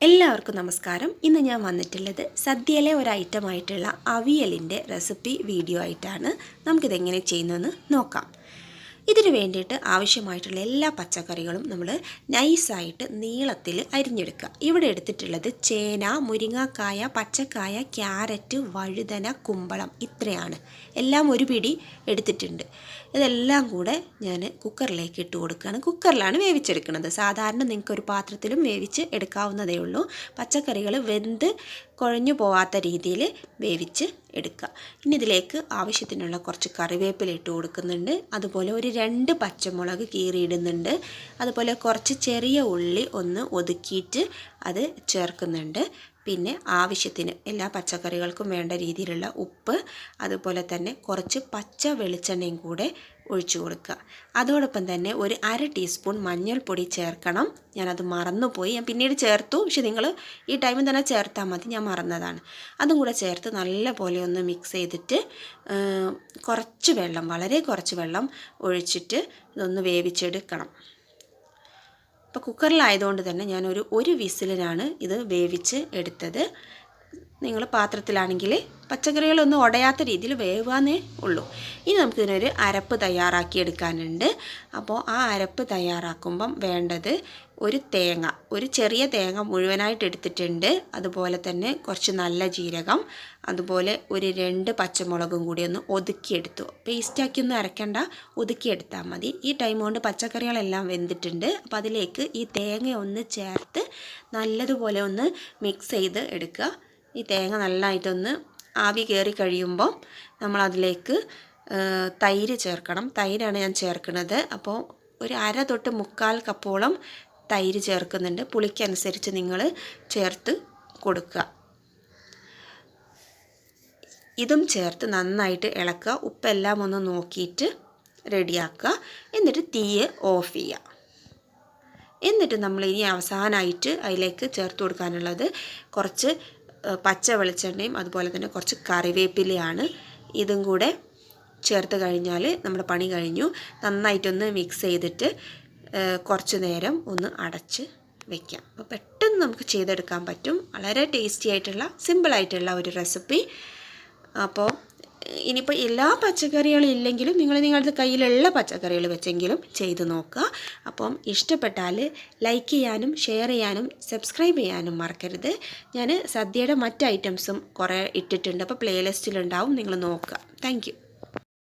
എല്ലാവർക്കും നമസ്കാരം. ഇന്ന് ഞാൻ വന്നിട്ടുള്ളത് സദ്യയിലെ ഒരു ഐറ്റമായിട്ടുള്ള അവിയലിൻ്റെ റെസിപ്പി വീഡിയോ ആയിട്ടാണ്. നമുക്കിതെങ്ങനെ ചെയ്യുന്നതെന്ന് നോക്കാം. ഇതിന് വേണ്ടിയിട്ട് ആവശ്യമായിട്ടുള്ള എല്ലാ പച്ചക്കറികളും നമ്മൾ നൈസായിട്ട് നീളത്തിൽ അരിഞ്ഞെടുക്കുക. ഇവിടെ എടുത്തിട്ടുള്ളത് ചേന, മുരിങ്ങാക്കായ, പച്ചക്കായ, ക്യാരറ്റ്, വഴുതന, കുമ്പളം ഇത്രയാണ്. എല്ലാം ഒരു പിടി എടുത്തിട്ടുണ്ട്. ഇതെല്ലാം കൂടെ ഞാൻ കുക്കറിലേക്ക് ഇട്ട് കൊടുക്കുകയാണ്. കുക്കറിലാണ് വേവിച്ചെടുക്കുന്നത്. സാധാരണ നിങ്ങൾക്കൊരു പാത്രത്തിലും വേവിച്ച് എടുക്കാവുന്നതേ ഉള്ളൂ. പച്ചക്കറികൾ വെന്ത് കുഴഞ്ഞു പോവാത്ത രീതിയിൽ വേവിച്ച് എടുക്കുക. ഇനി ഇതിലേക്ക് ആവശ്യത്തിനുള്ള കുറച്ച് കറിവേപ്പില ഇട്ട് കൊടുക്കുന്നുണ്ട്. അതുപോലെ ഒരു 2 പച്ചമുളക് കീറിയിടുന്നുണ്ട്. അതുപോലെ കുറച്ച് ചെറിയ ഉള്ളി ഒന്ന് ഒതുക്കിയിട്ട് അത് ചേർക്കുന്നുണ്ട്. പിന്നെ ആവശ്യത്തിന് എല്ലാ പച്ചക്കറികൾക്കും വേണ്ട രീതിയിലുള്ള ഉപ്പ്, അതുപോലെ തന്നെ കുറച്ച് പച്ച വെളിച്ചെണ്ണയും കൂടെ ഒഴിച്ചു കൊടുക്കുക. അതോടൊപ്പം തന്നെ ഒരു 1/2 ടീസ്പൂൺ മഞ്ഞൾപ്പൊടി ചേർക്കണം. ഞാനത് മറന്നുപോയി. ഞാൻ പിന്നീട് ചേർത്തു, പക്ഷെ നിങ്ങൾ ഈ ടൈമിൽ തന്നെ ചേർത്താൽ മതി. ഞാൻ മറന്നതാണ്. അതും കൂടെ ചേർത്ത് നല്ലപോലെ ഒന്ന് മിക്സ് ചെയ്തിട്ട് കുറച്ച് വെള്ളം, വളരെ കുറച്ച് വെള്ളം ഒഴിച്ചിട്ട് ഇതൊന്ന് വേവിച്ചെടുക്കണം. ഇപ്പോൾ കുക്കറിലായതുകൊണ്ട് തന്നെ ഞാനൊരു 1 വിസിലിനാണ് ഇത് വേവിച്ച് എടുത്തത്. നിങ്ങൾ പാത്രത്തിലാണെങ്കിൽ പച്ചക്കറികളൊന്നും ഉടയാത്ത രീതിയിൽ വേവാന്നേ ഉള്ളൂ. ഇനി നമുക്കിതിനൊരു അരപ്പ് തയ്യാറാക്കിയെടുക്കാനുണ്ട്. അപ്പോൾ ആ അരപ്പ് തയ്യാറാക്കുമ്പം വേണ്ടത് ഒരു ചെറിയ തേങ്ങ മുഴുവനായിട്ട് എടുത്തിട്ടുണ്ട്. അതുപോലെ തന്നെ കുറച്ച് നല്ല ജീരകം, അതുപോലെ ഒരു 2 പച്ചമുളകും കൂടി ഒന്ന് ഒതുക്കിയെടുത്തു. പേസ്റ്റാക്കിയൊന്നും അരയ്ക്കണ്ട, ഒതുക്കിയെടുത്താൽ മതി. ഈ ടൈം കൊണ്ട് പച്ചക്കറികളെല്ലാം വെന്തിട്ടുണ്ട്. അപ്പോൾ അതിലേക്ക് ഈ തേങ്ങ ഒന്ന് ചേർത്ത് നല്ലതുപോലെ ഒന്ന് മിക്സ് ചെയ്ത് എടുക്കുക. ഈ തേങ്ങ നല്ലതായിട്ടൊന്ന് ആവി കയറി കഴിയുമ്പോൾ നമ്മളതിലേക്ക് തൈര് ചേർക്കണം. തൈരാണ് ഞാൻ ചേർക്കുന്നത്. അപ്പോൾ ഒരു 1/2 തൊട്ട് 1/4 കപ്പോളം തൈര് ചേർക്കുന്നുണ്ട്. പുളിക്കനുസരിച്ച് നിങ്ങൾ ചേർത്ത് കൊടുക്കുക. ഇതും ചേർത്ത് നന്നായിട്ട് ഇളക്കുക. ഉപ്പെല്ലാം ഒന്ന് നോക്കിയിട്ട് റെഡിയാക്കുക. എന്നിട്ട് തീ ഓഫ് ചെയ്യുക. എന്നിട്ട് നമ്മൾ ഇനി അവസാനമായിട്ട് അതിലേക്ക് ചേർത്ത് കൊടുക്കാനുള്ളത് കുറച്ച് പച്ച വെളിച്ചെണ്ണയും അതുപോലെ തന്നെ കുറച്ച് കറിവേപ്പിലയാണ്. ഇതും കൂടെ ചേർത്ത് കഴിഞ്ഞാൽ നമ്മുടെ പണി കഴിഞ്ഞു. നന്നായിട്ടൊന്ന് മിക്സ് ചെയ്തിട്ട് കുറച്ച് നേരം ഒന്ന് അടച്ച് വയ്ക്കാം. അപ്പോൾ പെട്ടെന്ന് നമുക്ക് ചെയ്തെടുക്കാൻ പറ്റും. വളരെ ടേസ്റ്റി ആയിട്ടുള്ള സിമ്പിളായിട്ടുള്ള ഒരു റെസിപ്പി. അപ്പോൾ ഇനിയിപ്പോൾ എല്ലാ പച്ചക്കറികളും ഇല്ലെങ്കിലും നിങ്ങളുടെ കയ്യിലുള്ള പച്ചക്കറികൾ വെച്ചെങ്കിലും ചെയ്ത് നോക്കുക. അപ്പം ഇഷ്ടപ്പെട്ടാൽ ലൈക്ക് ചെയ്യാനും ഷെയർ ചെയ്യാനും സബ്സ്ക്രൈബ് ചെയ്യാനും മറക്കരുത്. ഞാൻ സദ്യയുടെ മറ്റ് ഐറ്റംസും കുറേ ഇട്ടിട്ടുണ്ട്. അപ്പോൾ പ്ലേലിസ്റ്റിലുണ്ടാവും, നിങ്ങൾ നോക്കുക. Thank you.